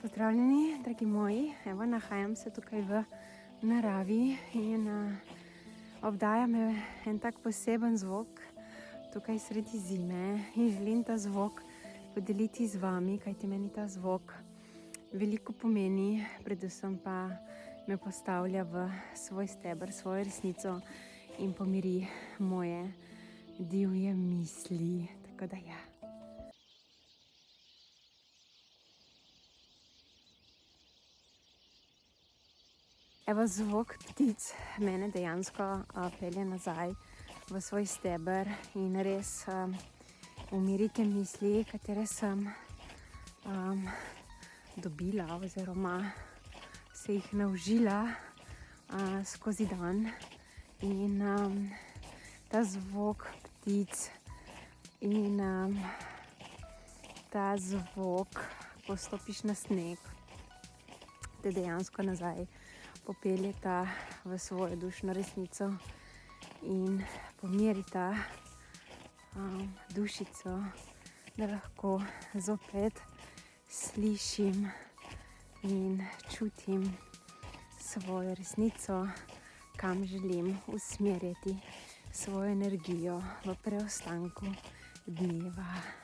Pozdravljeni, dragi moji. Evo, nahajam se tukaj v naravi in obdaja me en tak poseben zvok tukaj sredi zime in želim ta zvok podeliti z vami, kajti meni ta zvok veliko pomeni, predvsem pa me postavlja v svoj steber, svojo resnico in pomiri moje divje misli. Tako da ja. Evo, zvok ptic mene dejansko pelje nazaj v svoj steber in res umirite misli, katere sem dobila oziroma se jih naužila skozi dan. In ta zvok ptic in ta zvok, ko stopiš na sneg, te dejansko nazaj popeljeta v svojo dušno resnico in pomirita dušico, da lahko zopet slišim in čutim svojo resnico, kam želim usmerjati svojo energijo v preostanku dneva.